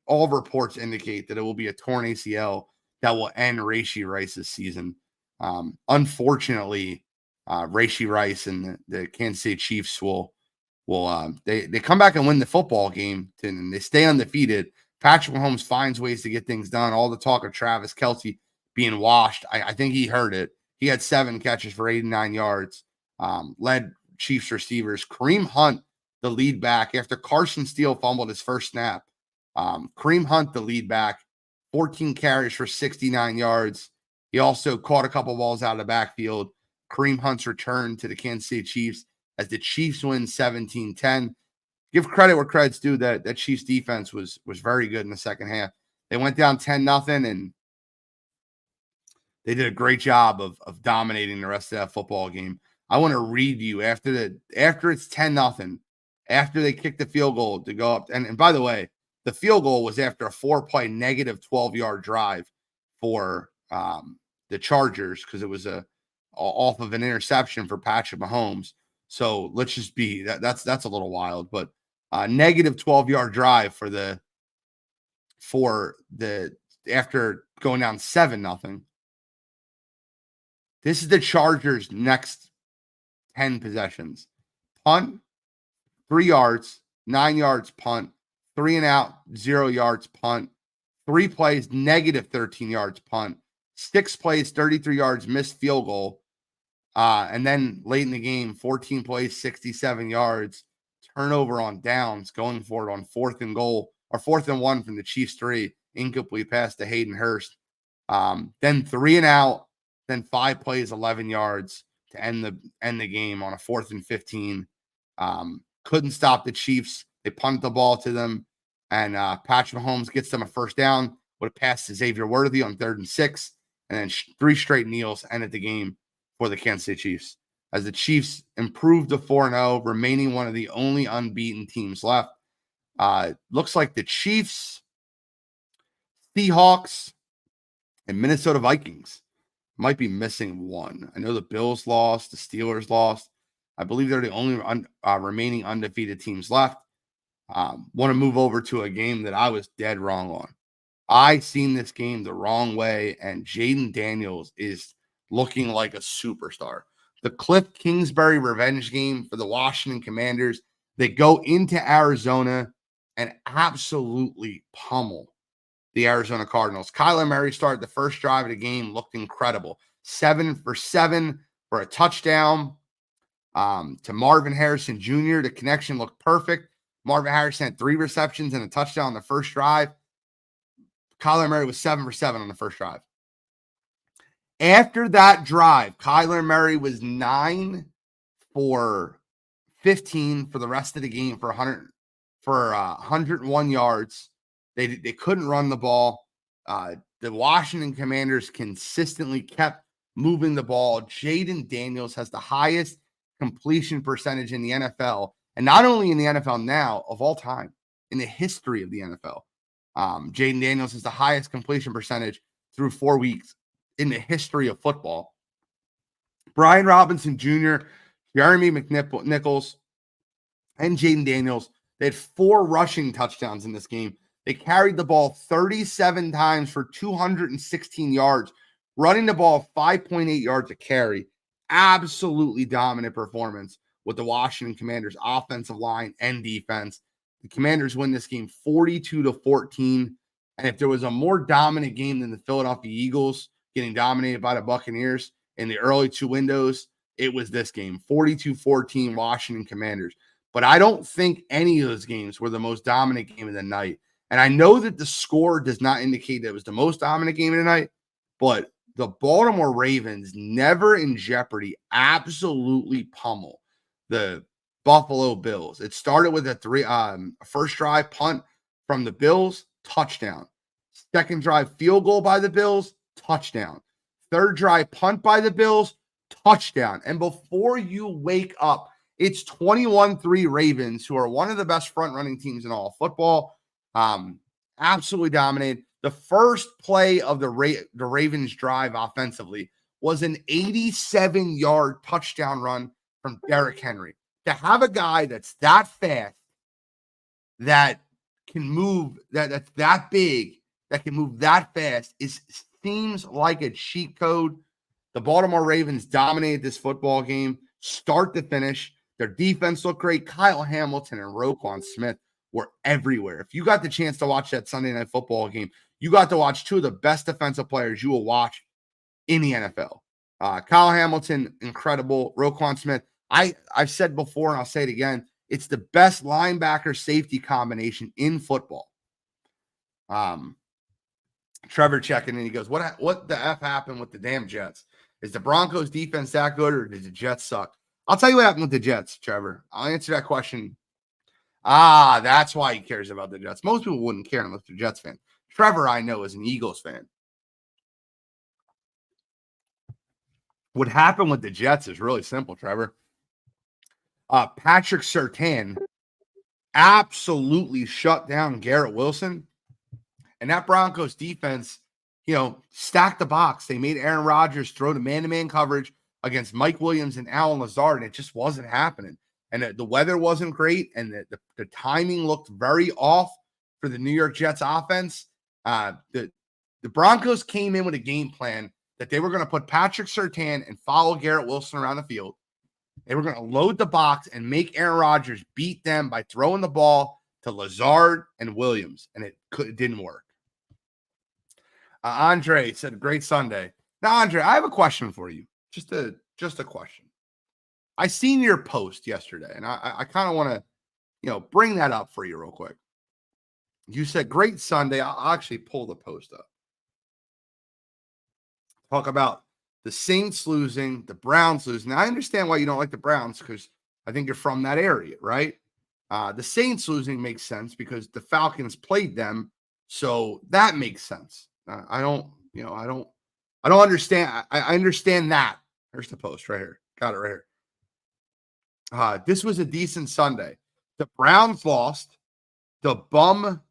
all reports indicate that it will be a torn ACL that will end Rashee Rice's season. Unfortunately, Rashee Rice and the Kansas City Chiefs will they come back and win the football game and they stay undefeated. Patrick Mahomes finds ways to get things done. All the talk of Travis Kelce being washed, I think he heard it. He had 7 catches for 89 yards, led Chiefs receivers. Kareem Hunt, the lead back, after Carson Steele fumbled his first snap. Kareem Hunt, the lead back, 14 carries for 69 yards. He also caught a couple balls out of the backfield. Kareem Hunt's return to the Kansas City Chiefs as the Chiefs win 17-10. Give credit where credit's due. That Chiefs defense was very good in the second half. They went down 10-0, and they did a great job of dominating the rest of that football game. I want to read you after it's 10-0, after they kicked the field goal to go up. And by the way, the field goal was after a 4-play negative 12-yard drive for the Chargers, because it was off of an interception for Patrick Mahomes. So let's just be that's a little wild, but negative 12-yard drive for the after going down 7-0. This is the Chargers' next 10 possessions. Punt, 3 yards, 9 yards, punt, 3 and out, 0 yards, punt, 3 plays, negative 13 yards, punt, 6 plays, 33 yards, missed field goal. And then late in the game, 14 plays, 67 yards, turnover on downs, going for it on 4th and goal, or 4th and 1 from the Chiefs 3, incomplete pass to Hayden Hurst. Then 3 and out, then 5 plays, 11 yards to end the game on a 4th and 15. Couldn't stop the Chiefs. They punted the ball to them, and Patrick Mahomes gets them a first down with a pass to Xavier Worthy on 3rd and 6, and then 3 straight kneels ended the game for the Kansas City Chiefs, as the Chiefs improved to 4-0, remaining one of the only unbeaten teams left. Looks like the Chiefs, Seahawks, and Minnesota Vikings might be missing one. I know the Bills lost, the Steelers lost. I believe they're the only remaining undefeated teams left. Want to move over to a game that I was dead wrong on. I seen this game the wrong way, and Jaden Daniels is looking like a superstar. The Cliff Kingsbury revenge game for the Washington Commanders. They go into Arizona and absolutely pummel the Arizona Cardinals. Kyler Murray started the first drive of the game, looked incredible. 7 for 7 for a touchdown to Marvin Harrison Jr. The connection looked perfect. Marvin Harrison had 3 receptions and a touchdown on the first drive. Kyler Murray was 7 for 7 on the first drive. After that drive, Kyler Murray was 9 for 15 for the rest of the game for 101 yards. They couldn't run the ball. The Washington Commanders consistently kept moving the ball. Jaden Daniels has the highest completion percentage in the NFL, and not only in the NFL now, of all time, in the history of the NFL. Jaden Daniels has the highest completion percentage through 4 weeks in the history of football. Brian Robinson Jr., Jeremy McNichols, and Jaden Daniels, they had 4 rushing touchdowns in this game. They carried the ball 37 times for 216 yards, running the ball 5.8 yards a carry. Absolutely dominant performance with the Washington Commanders offensive line and defense. The Commanders win this game 42-14. And if there was a more dominant game than the Philadelphia Eagles getting dominated by the Buccaneers in the early 2 windows, it was this game, 42-14 Washington Commanders. But I don't think any of those games were the most dominant game of the night. And I know that the score does not indicate that it was the most dominant game of the night, but the Baltimore Ravens, never in jeopardy, absolutely pummel the Buffalo Bills. It started with a first drive punt from the Bills, touchdown. Second drive field goal by the Bills, touchdown. Third drive punt by the Bills, touchdown. And before you wake up, it's 21-3 Ravens, who are one of the best front-running teams in all of football. Absolutely dominated. The first play of the Ravens drive offensively was an 87-yard touchdown run from Derrick Henry. To have a guy that's that fast, that can move, that's that big, that can move that fast, seems like a cheat code. The Baltimore Ravens dominated this football game, start to finish. Their defense looked great. Kyle Hamilton and Roquan Smith were everywhere. If you got the chance to watch that Sunday Night Football game, you got to watch two of the best defensive players you will watch in the NFL. Kyle Hamilton, incredible. Roquan Smith, I've said before and I'll say it again, it's the best linebacker safety combination in football. Trevor checking in. He goes, what the F happened with the damn Jets? Is the Broncos defense that good, or did the Jets suck? I'll tell you what happened with the Jets, Trevor. I'll answer that question. That's why he cares about the Jets. Most people wouldn't care unless they're Jets fan. Trevor, I know, is an Eagles fan. What happened with the Jets is really simple, Trevor. Patrick Surtain absolutely shut down Garrett Wilson. And that Broncos defense, stacked the box. They made Aaron Rodgers throw the man-to-man coverage against Mike Williams and Allen Lazard, and it just wasn't happening. And the weather wasn't great, and the timing looked very off for the New York Jets offense. The Broncos came in with a game plan that they were going to put Patrick Surtain and follow Garrett Wilson around the field. They were going to load the box and make Aaron Rodgers beat them by throwing the ball to Lazard and Williams, and it didn't work. Andre said, great Sunday. Now, Andre, I have a question for you. Just a question. I seen your post yesterday, and I kind of want to, bring that up for you real quick. You said, great Sunday. I'll actually pull the post up. Talk about the Saints losing, the Browns losing. Now, I understand why you don't like the Browns, because I think you're from that area, right? The Saints losing makes sense because the Falcons played them, so that makes sense. I don't understand. I understand that. Here's the post right here. Got it right here. This was a decent Sunday. The Browns lost. The bum,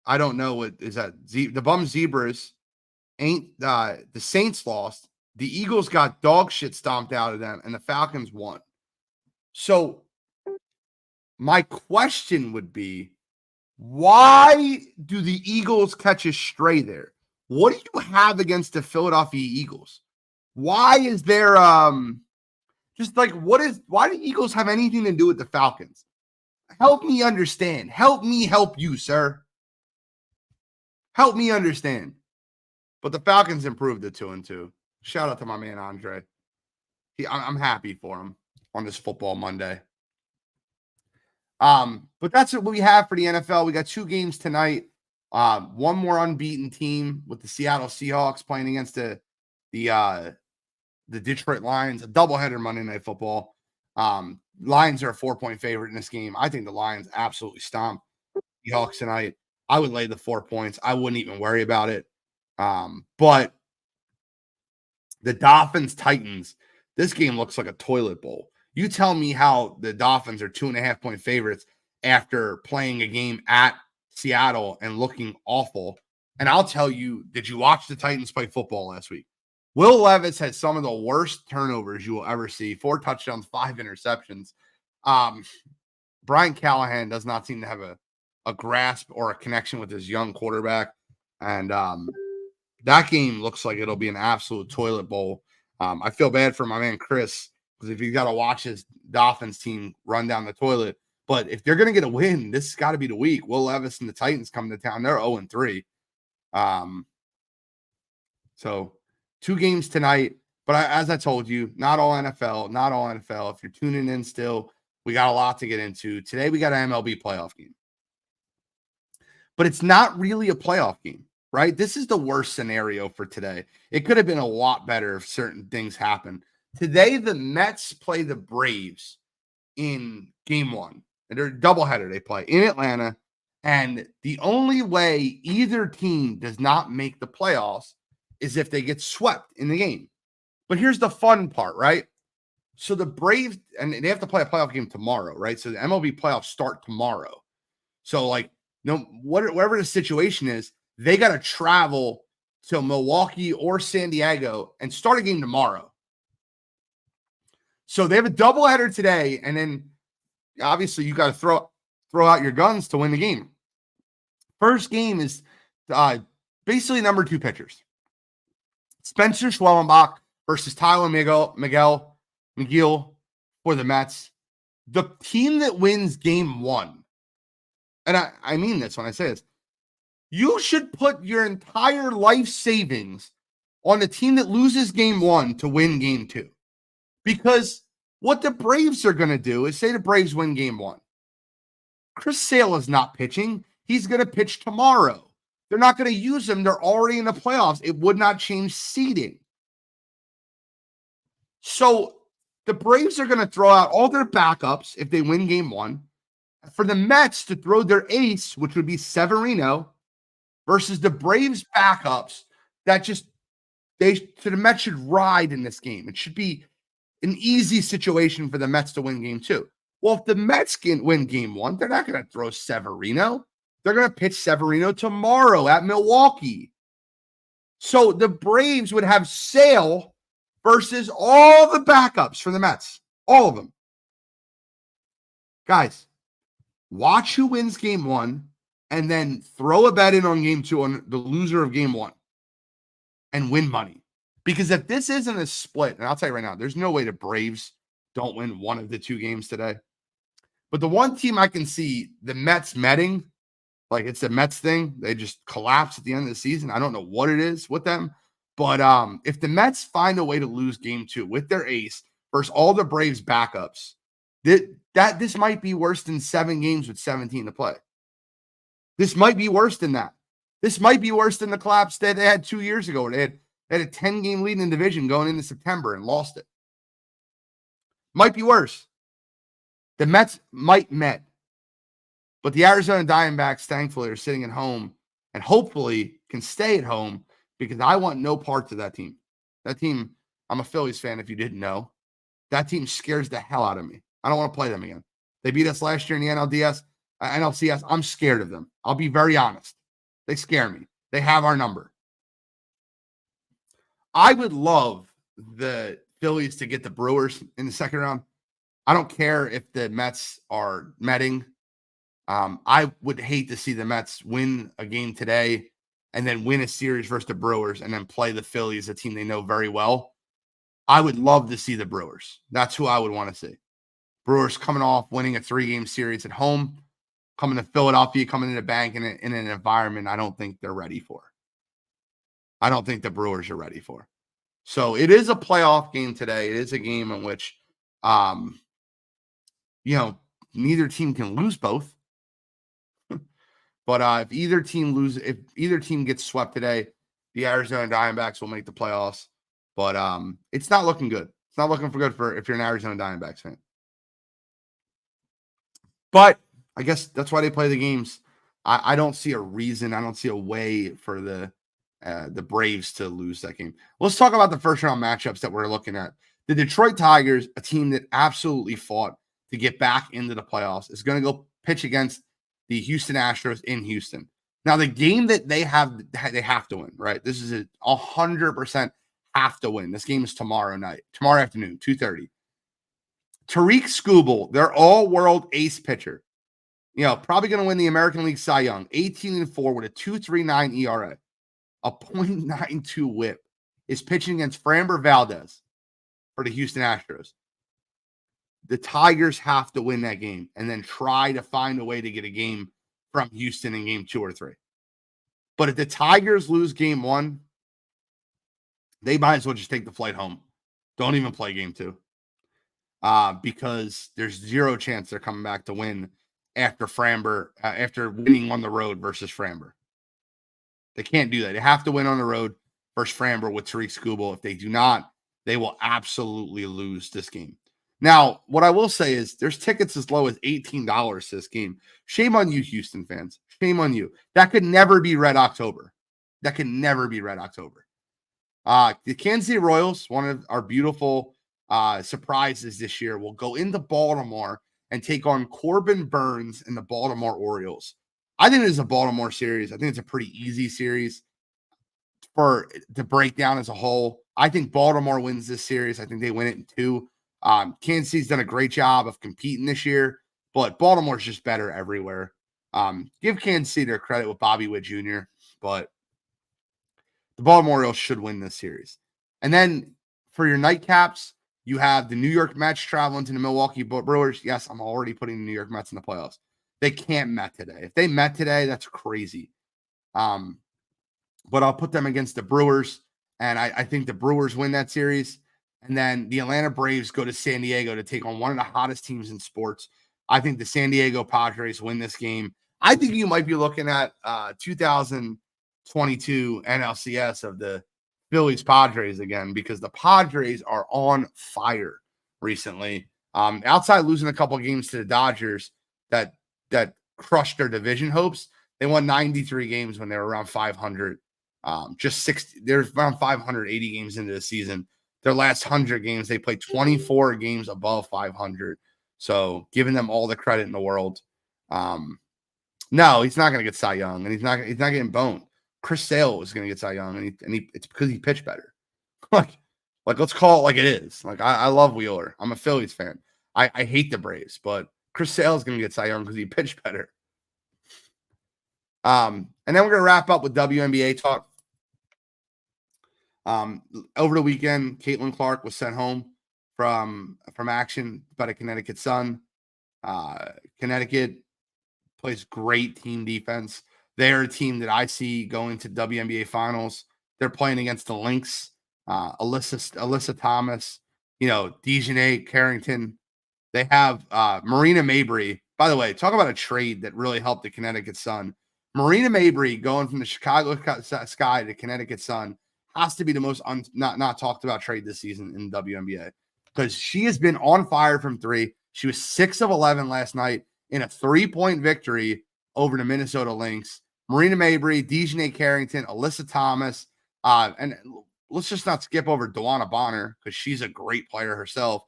I don't know what is that. The bum Zebras ain't. The Saints lost. The Eagles got dog shit stomped out of them, and the Falcons won. So my question would be, why do the Eagles catch a stray there? What do you have against the Philadelphia Eagles? Why is there why do the Eagles have anything to do with the Falcons? Help me understand. Help me help you, sir. Help me understand. But the Falcons improved to 2-2. Shout out to my man Andre. I'm happy for him on this football Monday. But that's what we have for the NFL. We got 2 games tonight. One more unbeaten team with the Seattle Seahawks playing against the Detroit Lions, a doubleheader Monday Night Football. Lions are a 4-point favorite in this game. I think the Lions absolutely stomp the Seahawks tonight. I would lay the 4 points. I wouldn't even worry about it. But the Dolphins Titans, this game looks like a toilet bowl. You tell me how the Dolphins are 2.5-point favorites after playing a game at Seattle and looking awful. And I'll tell you, did you watch the Titans play football last week? Will Levis had some of the worst turnovers you will ever see. 4 touchdowns, 5 interceptions. Brian Callahan does not seem to have a grasp or a connection with his young quarterback. And that game looks like it'll be an absolute toilet bowl. I feel bad for my man Chris, because if he's got to watch his Dolphins team run down the toilet. But if they're going to get a win, this has got to be the week. Will Levis and the Titans come to town. They're 0-3. So 2 games tonight. But as I told you, not all NFL. If you're tuning in still, we got a lot to get into. Today we got an MLB playoff game. but it's not really a playoff game, right? This is the worst scenario for today. It could have been a lot better if certain things happened. Today, the Mets play the Braves in game one. And they're a doubleheader. They play in Atlanta. And the only way either team does not make the playoffs is if they get swept in the game. But here's the fun part, right? So the Braves, and they have to play a playoff game tomorrow, right? So the MLB playoffs start tomorrow. So, like, whatever the situation is, they got to travel to Milwaukee or San Diego and start a game tomorrow. So they have a doubleheader today, and then obviously you got to throw out your guns to win the game. First game is basically number 2 pitchers. Spencer Schwellenbach versus Tyler McGill for the Mets. The team that wins game 1, and I mean this when I say this, you should put your entire life savings on the team that loses game 1 to win game 2. Because what the Braves are going to do is, say the Braves win game 1. Chris Sale is not pitching. He's going to pitch tomorrow. They're not going to use him. They're already in the playoffs. It would not change seeding. So the Braves are going to throw out all their backups if they win game 1. For the Mets to throw their ace, which would be Severino, versus the Braves backups, so the Mets should ride in this game. It should be an easy situation for the Mets to win game 2. Well, if the Mets can win game 1, they're not going to throw Severino. They're going to pitch Severino tomorrow at Milwaukee. So the Braves would have Sale versus all the backups for the Mets. All of them. Guys, watch who wins game 1 and then throw a bet in on game 2 on the loser of game 1 and win money. Because if this isn't a split, and I'll tell you right now, there's no way the Braves don't win one of the 2 games today. But the one team I can see, the Mets metting, like it's the Mets thing, they just collapse at the end of the season. I don't know what it is with them. But if the Mets find a way to lose game 2 with their ace versus all the Braves backups, this might be worse than 7 games with 17 to play. This might be worse than that. This might be worse than the collapse that they had 2 years ago. They had a 10-game lead in the division going into September and lost it. Might be worse. The Mets might met. But the Arizona Diamondbacks, thankfully, are sitting at home and hopefully can stay at home, because I want no parts of that team. That team, I'm a Phillies fan if you didn't know. That team scares the hell out of me. I don't want to play them again. They beat us last year in the NLCS. I'm scared of them. I'll be very honest. They scare me. They have our number. I would love the Phillies to get the Brewers in the second round. I don't care if the Mets are metting. I would hate to see the Mets win a game today and then win a series versus the Brewers and then play the Phillies, a team they know very well. I would love to see the Brewers. That's who I would want to see. Brewers coming off winning a 3-game series at home, coming to Philadelphia, coming into bank in an environment I don't think they're ready for. I don't think the Brewers are ready for. So it is a playoff game today. It is a game in which, neither team can lose both. But if either team gets swept today, the Arizona Diamondbacks will make the playoffs. But it's not looking good. It's not looking good for if you're an Arizona Diamondbacks fan. But I guess that's why they play the games. I don't see a reason. I don't see a way for the Braves to lose that game. Let's talk about the first round matchups that we're looking at. The Detroit Tigers, a team that absolutely fought to get back into the playoffs, is going to go pitch against the Houston Astros in Houston. Now, the game that they have to win, right? This is 100% have to win. This game is tomorrow afternoon, 2:30. Tarik Skubal, their all-world ace pitcher, probably going to win the American League Cy Young, 18-4 with a 2.39 ERA, a .92 whip, is pitching against Framber Valdez for the Houston Astros. The Tigers have to win that game and then try to find a way to get a game from Houston in game 2 or 3. But if the Tigers lose game 1, they might as well just take the flight home. Don't even play game 2. Because there's zero chance they're coming back to win after Framber, after winning on the road versus Framber. They can't do that. They have to win on the road versus Framber with Tariq Skubal. If they do not, they will absolutely lose this game. Now, what I will say is there's tickets as low as $18 to this game. Shame on you, Houston fans. Shame on you. That could never be Red October. That could never be Red October. The Kansas City Royals, one of our beautiful surprises this year, will go into Baltimore and take on Corbin Burns and the Baltimore Orioles. I think it is a Baltimore series. I think it's a pretty easy series to break down as a whole. I think Baltimore wins this series. I think they win it in 2. Kansas City's done a great job of competing this year, but Baltimore's just better everywhere. Give Kansas City their credit with Bobby Witt Jr., but the Baltimore Orioles should win this series. And then for your nightcaps, you have the New York Mets traveling to the Milwaukee Brewers. Yes, I'm already putting the New York Mets in the playoffs. They can't met today. If they met today, that's crazy. But I'll put them against the Brewers, and I think the Brewers win that series. And then the Atlanta Braves go to San Diego to take on one of the hottest teams in sports. I think the San Diego Padres win this game. I think you might be looking at 2022 NLCS of the Phillies Padres again, because the Padres are on fire recently. Outside losing a couple of games to the Dodgers that crushed their division hopes, they won 93 games when they were around 500. They're around 580 games into the season. Their last 100 games, they played 24 games above 500. So giving them all the credit in the world. No, he's not going to get Cy Young, and he's not getting boned. Chris Sale is going to get Cy Young, and it's because he pitched better. like let's call it like it is. Like I love Wheeler. I'm a Phillies fan. I hate the Braves, but Chris Sale is going to get Cy Young because he pitched better. And then we're going to wrap up with WNBA talk. Over the weekend, Caitlin Clark was sent home from action by the Connecticut Sun. Connecticut plays great team defense. They're a team that I see going to WNBA finals. They're playing against the Lynx, Alyssa Thomas, Dejanay Carrington. They have Marina Mabry. By the way, talk about a trade that really helped the Connecticut Sun. Marina Mabry going from the Chicago Sky to Connecticut Sun has to be the most not talked about trade this season in WNBA, because she has been on fire from 3. She was 6 of 11 last night in a 3-point victory over the Minnesota Lynx. Marina Mabry, Dejanay Carrington, Alyssa Thomas, and let's just not skip over Dewana Bonner because she's a great player herself.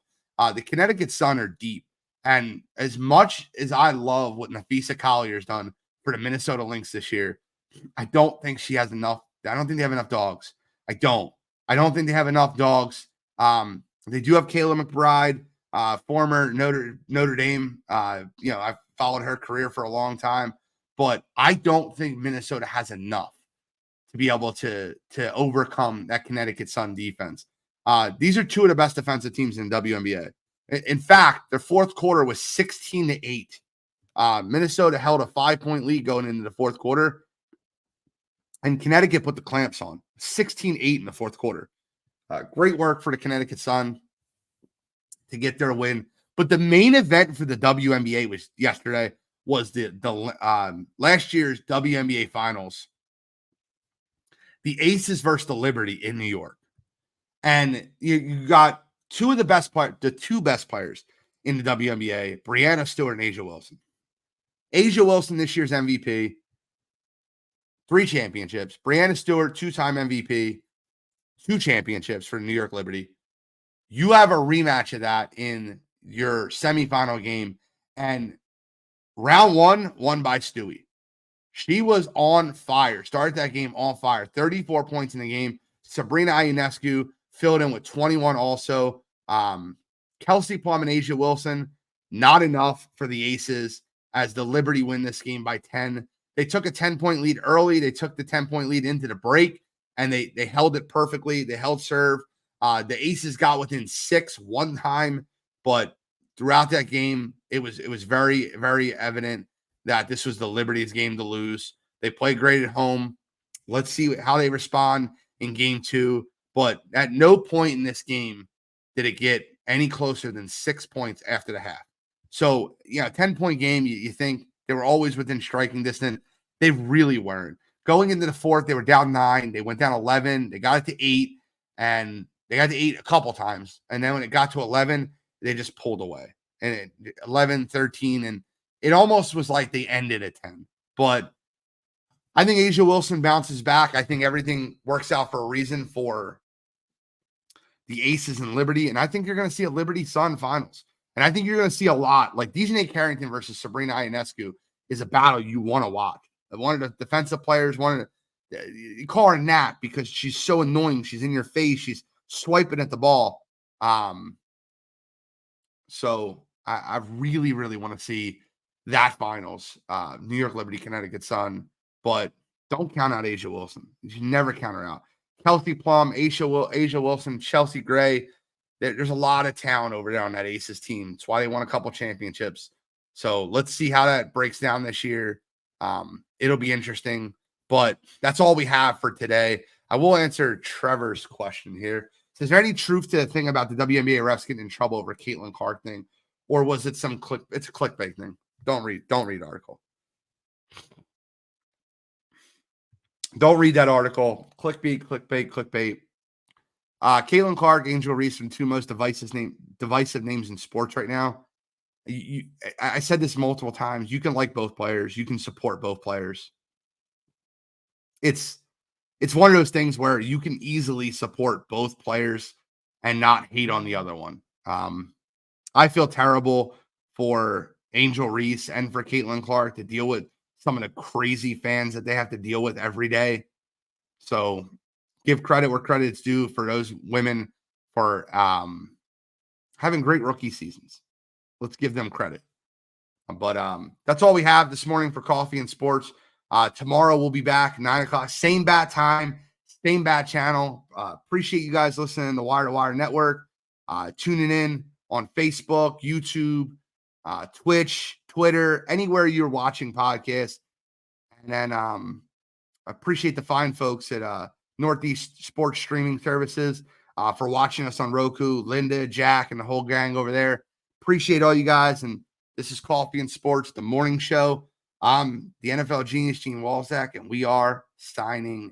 The Connecticut Sun are deep, and as much as I love what Napheesa Collier's done for the Minnesota Lynx this year, I don't think she has enough. I don't think they have enough dogs. I don't think they have enough dogs. They do have Kayla McBride, former Notre Dame. I've followed her career for a long time, but I don't think Minnesota has enough to be able to overcome that Connecticut Sun defense. These are 2 of the best defensive teams in WNBA. In fact, their fourth quarter was 16-8. Minnesota held a 5-point lead going into the fourth quarter, and Connecticut put the clamps on. 16-8 in the fourth quarter. Great work for the Connecticut Sun to get their win. But the main event for the WNBA was yesterday was the last year's WNBA finals. The Aces versus the Liberty in New York. And you got the 2 best players in the WNBA, Breanna Stewart and A'ja Wilson. A'ja Wilson, this year's MVP, 3 championships. Breanna Stewart, 2-time MVP, 2 championships for New York Liberty. You have a rematch of that in your semifinal game, and round 1 won by Stewie. She was on fire. Started that game on fire. 34 points in the game. Sabrina Ionescu filled in with 21 also. Kelsey Plum and A'ja Wilson, not enough for the Aces as the Liberty win this game by 10. They took a 10-point lead early. They took the 10-point lead into the break, and they held it perfectly. They held serve. The Aces got within 6 one time, but throughout that game, it was very, very evident that this was the Liberty's game to lose. They played great at home. Let's see how they respond in game 2. But at no point in this game did it get any closer than 6 points after the half. So, 10-point game, you think they were always within striking distance. They really weren't. Going into the fourth, they were down 9. They went down 11. They got it to 8, and they got to 8 a couple times. And then when it got to 11, they just pulled away. And 11, 13, and it almost was like they ended at 10. But I think A'ja Wilson bounces back. I think everything works out for a reason for the Aces and Liberty. And I think you're going to see a Liberty Sun finals. And I think you're going to see a lot. Like Dejanay Carrington versus Sabrina Ionescu is a battle you want to watch. One of the defensive players, you call her Nat because she's so annoying. She's in your face. She's swiping at the ball. So I really, really want to see that finals. New York Liberty, Connecticut Sun. But don't count out A'ja Wilson. You never count her out. Kelsey Plum, A'ja Wilson, Chelsea Gray. There's a lot of talent over there on that Aces team. That's why they won a couple championships. So let's see how that breaks down this year. It'll be interesting. But that's all we have for today. I will answer Trevor's question here. Is there any truth to the thing about the WNBA refs getting in trouble over Caitlin Clark thing? Or was it it's a clickbait thing? Don't read the article. Don't read that article. Clickbait. Caitlin Clark, Angel Reese, from two most divisive names in sports right now. I said this multiple times. You can like both players. You can support both players. It's one of those things where you can easily support both players and not hate on the other one. I feel terrible for Angel Reese and for Caitlin Clark to deal with some of the crazy fans that they have to deal with every day. So give credit where credit's due for those women for having great rookie seasons. Let's give them credit. But that's all we have this morning for Coffee and Sports. Tomorrow we'll be back 9 o'clock, same bat time, same bat channel. Appreciate you guys listening to the Wire to Wire Network, tuning in on Facebook, YouTube, Twitch, Twitter, anywhere you're watching podcasts. And then appreciate the fine folks at Northeast Sports Streaming Services for watching us on Roku, Linda, Jack, and the whole gang over there. Appreciate all you guys. And this is Coffee and Sports, the morning show. I'm the NFL Genius, Gene Walzak, and we are signing